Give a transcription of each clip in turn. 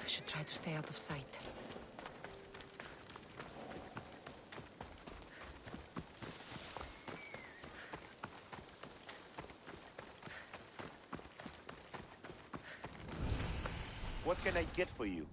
Should try to stay out of sight. What can I get for you?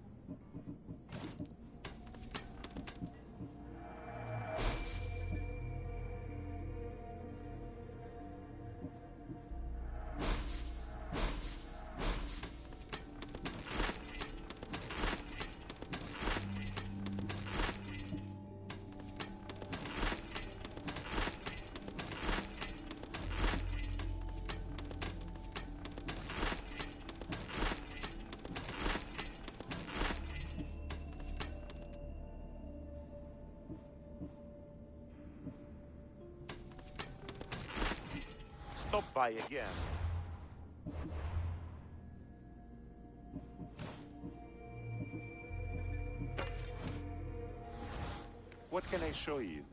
Stop by again. What can I show you?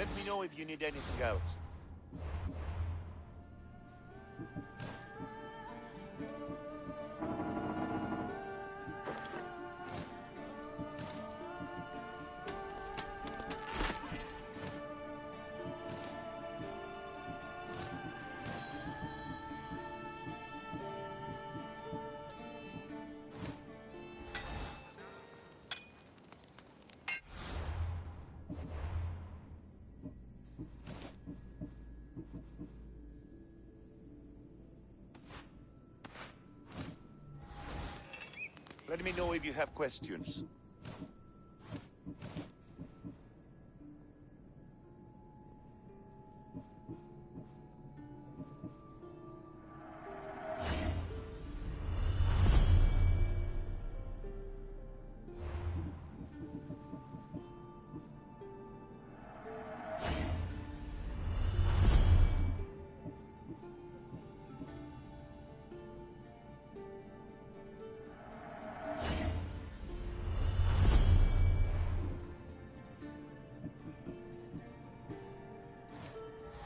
Let me know if you need anything else. Let me know if you have questions.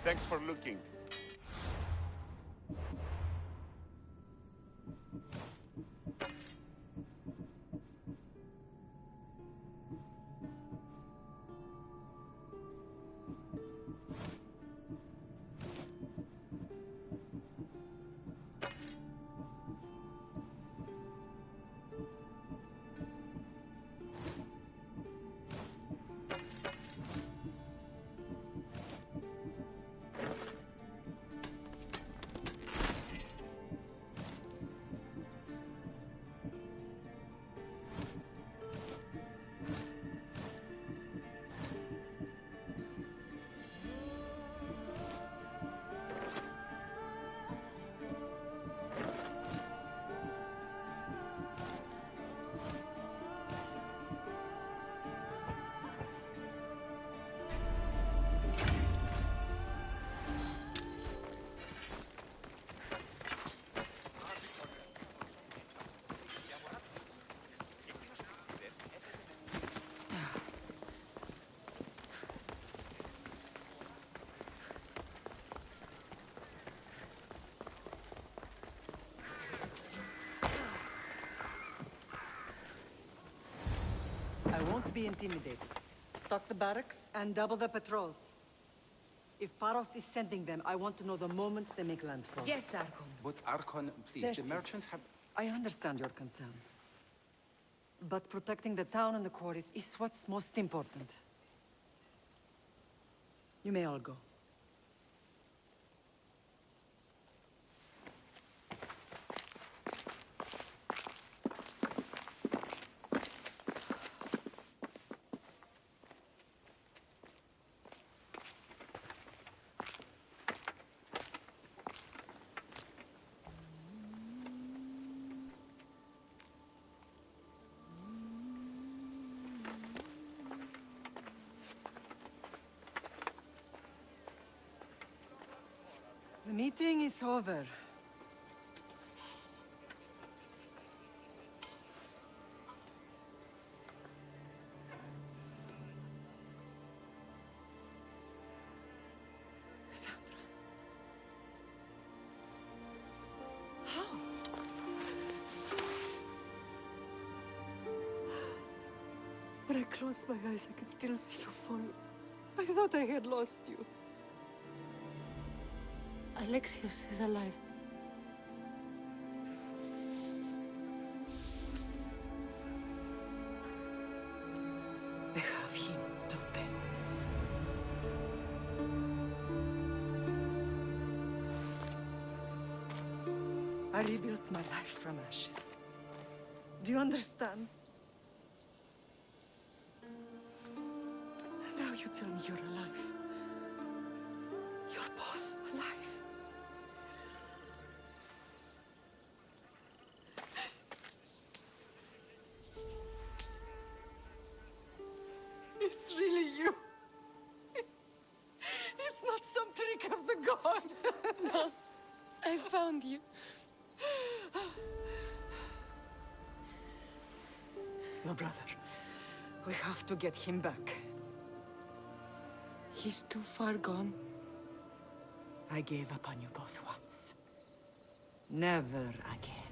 Thanks for looking. I won't be intimidated. Stock the barracks and double the patrols. If Paros is sending them, I want to know the moment they make landfall. Yes, Archon. But Archon, please, Xerxes, the merchants have... I understand your concerns. But protecting the town and the quarries is what's most important. You may all go. The meeting is over. Cassandra. How? When I closed my eyes, I could still see you fall. I thought I had lost you. Alexios is alive. They have him, don't they? I rebuilt my life from ashes. Do you understand? Now you tell me you're alive. You're both alive. It's really you. It's not some trick of the gods. No, I found you. Your brother. We have to get him back. He's too far gone. I gave up on you both once. Never again.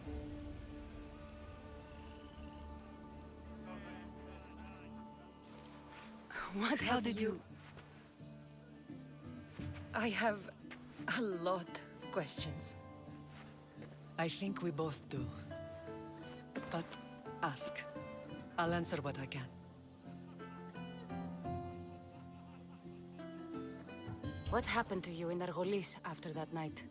How did you... I have a lot of questions. I think we both do. But ask. I'll answer what I can. What happened to you in Argolis after that night?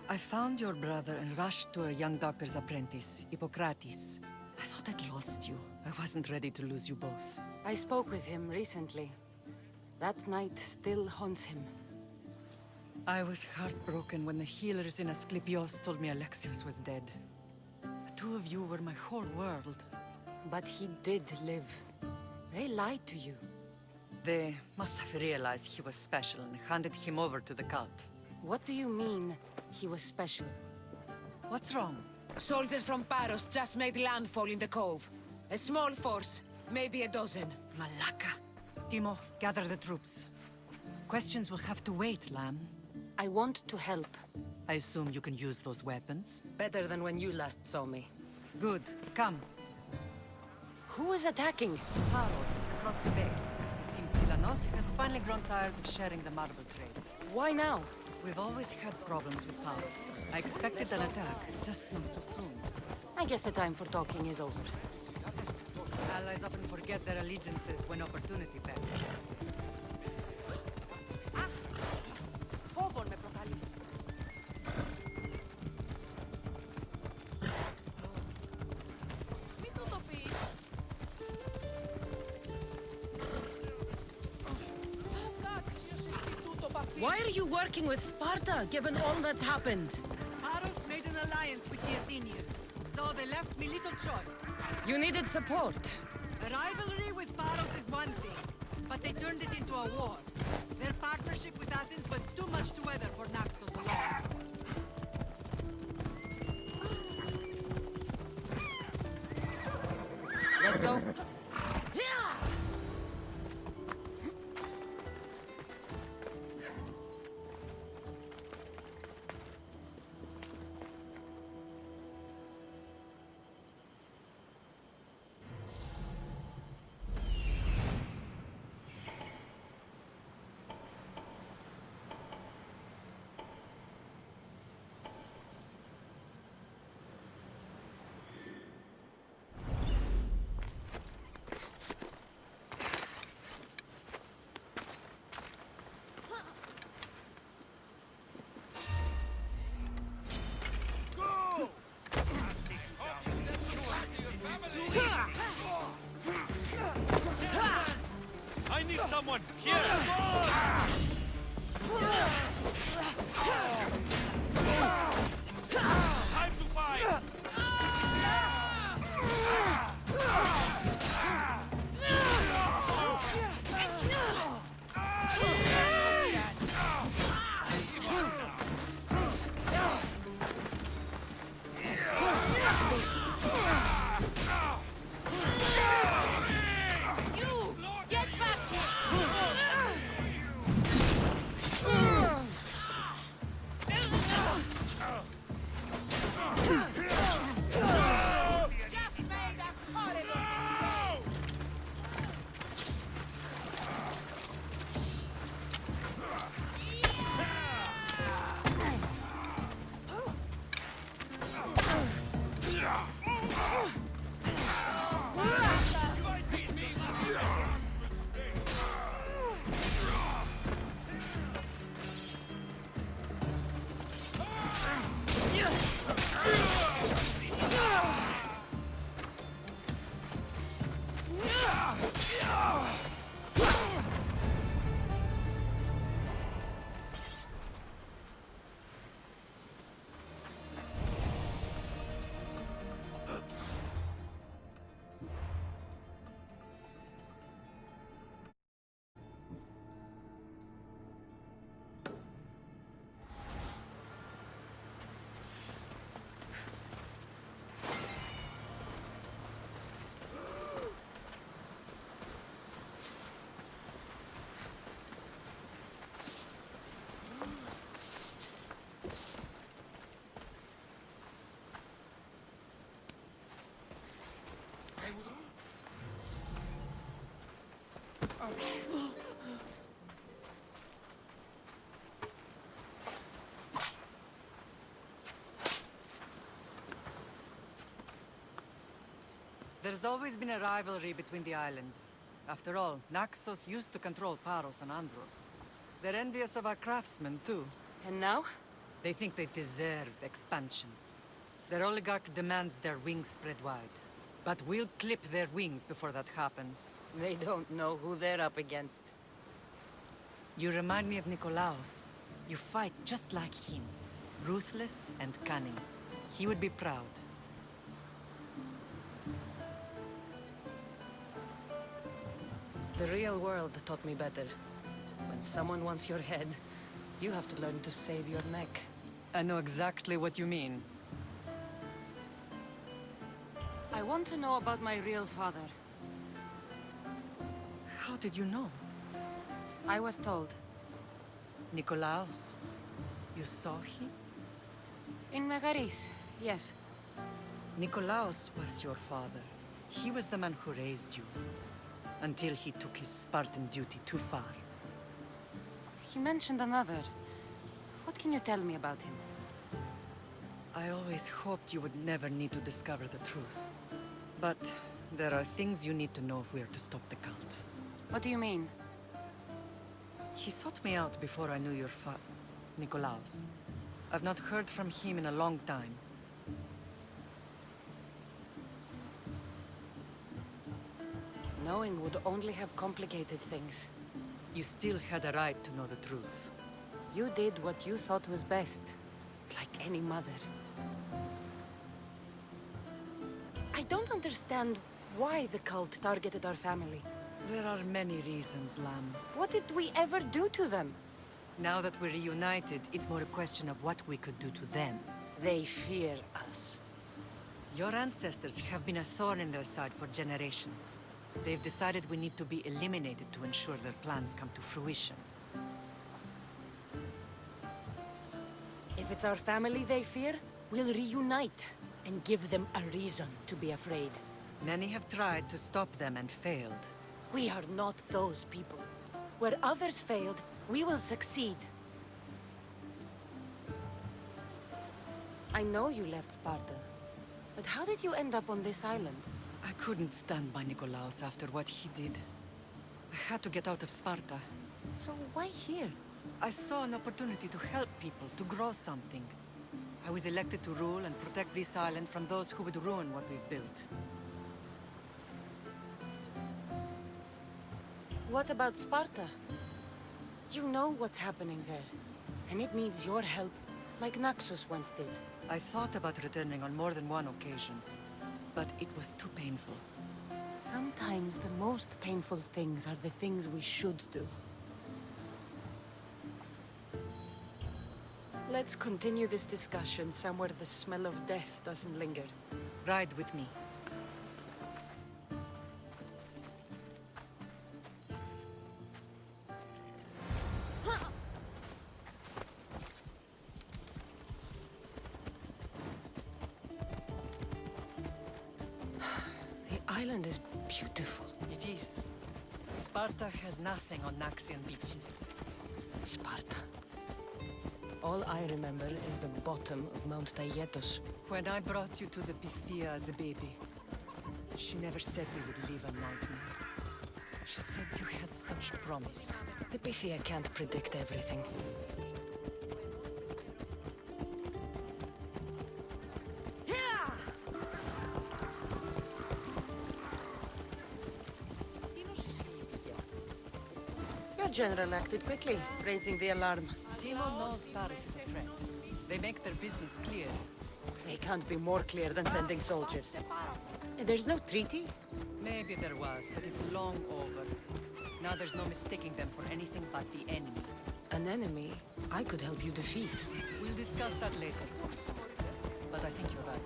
I found your brother and rushed to a young doctor's apprentice, Hippocrates. I thought I'd lost you. I wasn't ready to lose you both. I spoke with him recently. That night still haunts him. I was heartbroken when the healers in Asclepios told me Alexios was dead. The two of you were my whole world. But he did live. They lied to you. They must have realized he was special and handed him over to the cult. What do you mean, he was special? What's wrong? Soldiers from Paros just made landfall in the cove. A small force, maybe a dozen. Malaka. Timo, gather the troops. Questions will have to wait, Lamb. I want to help. I assume you can use those weapons? Better than when you last saw me. Good. Come. Who is attacking? Paros, across the bay. It seems Silanos has finally grown tired of sharing the marble trade. Why now? We've always had problems with Paros. I expected an attack, just not so soon. I guess the time for talking is over. Allies often forget their allegiances when opportunity beckons. Why are you working with Sparta, given all that's happened? Paros made an alliance with the Athenians, so they left me little choice. You needed support. A rivalry with Paros is one thing, but they turned it into a war. Their partnership with Athens was too much to weather for Naxos alone. Let's go. There's always been a rivalry between the islands. After all, Naxos used to control Paros and Andros. They're envious of our craftsmen, too. And now? They think they deserve expansion. Their oligarch demands their wings spread wide. But we'll clip their wings before that happens. They don't know who they're up against. You remind me of Nikolaos. You fight just like him. Ruthless and cunning. He would be proud. The real world taught me better. When someone wants your head, you have to learn to save your neck. I know exactly what you mean. I want to know about my real father. How did you know? I was told. Nikolaos. You saw him? In Megaris, yes. Nikolaos was your father. He was the man who raised you. Until he took his Spartan duty too far. He mentioned another. What can you tell me about him? I always hoped you would never need to discover the truth. But there are things you need to know if we are to stop the cult. What do you mean? He sought me out before I knew your Nikolaos. I've not heard from him in a long time. Knowing would only have complicated things. You still had a right to know the truth. You did what you thought was best, like any mother. I don't understand why the cult targeted our family. There are many reasons, Lamb. What did we ever do to them? Now that we're reunited, it's more a question of what we could do to them. They fear us. Your ancestors have been a thorn in their side for generations. They've decided we need to be eliminated to ensure their plans come to fruition. If it's our family they fear, we'll reunite and give them a reason to be afraid. Many have tried to stop them and failed. We are not those people. Where others failed, we will succeed. I know you left Sparta, but how did you end up on this island? I couldn't stand by Nikolaos after what he did. I had to get out of Sparta. So why here? I saw an opportunity to help people, to grow something. I was elected to rule and protect this island from those who would ruin what we've built. What about Sparta? You know what's happening there, and it needs your help, like Naxos once did. I thought about returning on more than one occasion, but it was too painful. Sometimes the most painful things are the things we should do. Let's continue this discussion somewhere the smell of death doesn't linger. Ride with me. The island is beautiful. It is. Sparta has nothing on Naxian beaches. Sparta. All I remember is the bottom of Mount Taygetos. When I brought you to the Pythia as a baby, she never said we would live a nightmare. She said you had such promise. The Pythia can't predict everything. Your general acted quickly, raising the alarm. Timo knows Paris is a threat. They make their business clear. They can't be more clear than sending soldiers. There's no treaty? Maybe there was, but it's long over. Now there's no mistaking them for anything but the enemy. An enemy I could help you defeat. We'll discuss that later. But I think you're right.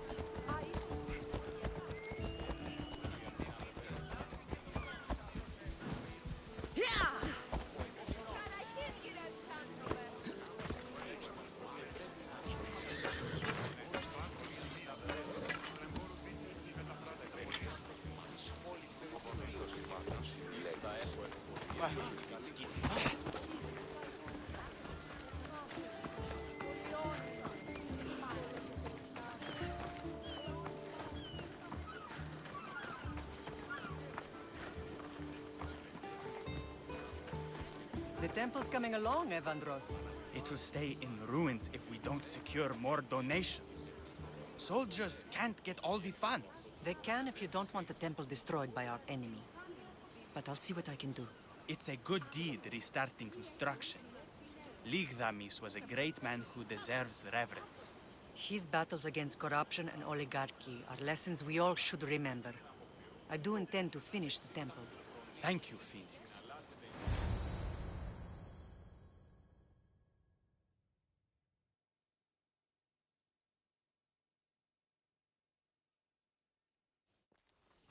temple's coming along, Evandros. It will stay in ruins if we don't secure more donations. Soldiers can't get all the funds. They can if you don't want the temple destroyed by our enemy. But I'll see what I can do. It's a good deed restarting construction. Ligdamis was a great man who deserves reverence. His battles against corruption and oligarchy are lessons we all should remember. I do intend to finish the temple. Thank you, Phoenix.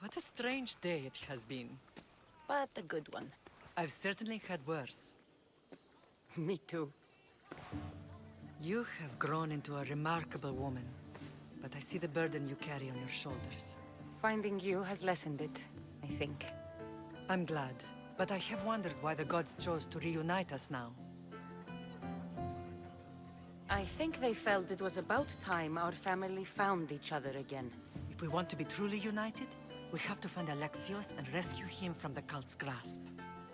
What a strange day it has been. But a good one. I've certainly had worse. Me too. You have grown into a remarkable woman, but I see the burden you carry on your shoulders. Finding you has lessened it, I think. I'm glad, but I have wondered why the gods chose to reunite us now. I think they felt it was about time our family found each other again. If we want to be truly united, we have to find Alexios and rescue him from the cult's grasp.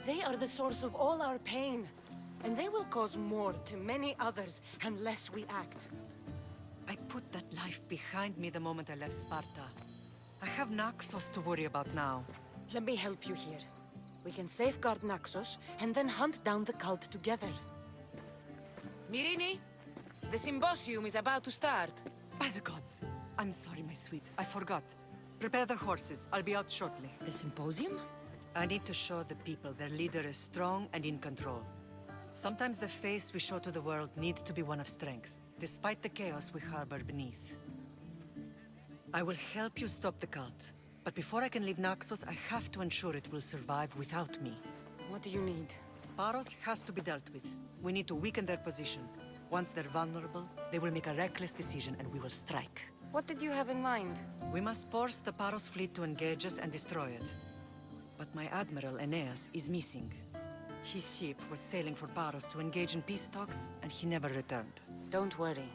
They are the source of all our pain, and they will cause more to many others unless we act. I put that life behind me the moment I left Sparta. I have Naxos to worry about now. Let me help you here. We can safeguard Naxos and then hunt down the cult together. Mirini, the symposium is about to start. By the gods! I'm sorry, my sweet. I forgot. Prepare the horses. I'll be out shortly. The symposium? I need to show the people their leader is strong and in control. Sometimes the face we show to the world needs to be one of strength, despite the chaos we harbor beneath. I will help you stop the cult, but before I can leave Naxos, I have to ensure it will survive without me. What do you need? Paros has to be dealt with. We need to weaken their position. Once they're vulnerable, they will make a reckless decision and we will strike. What did you have in mind? We must force the Paros fleet to engage us and destroy it. But my admiral, Aeneas, is missing. His ship was sailing for Paros to engage in peace talks, and he never returned. Don't worry.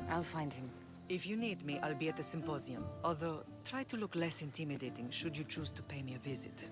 I'll find him. If you need me, I'll be at the symposium. Although, try to look less intimidating should you choose to pay me a visit.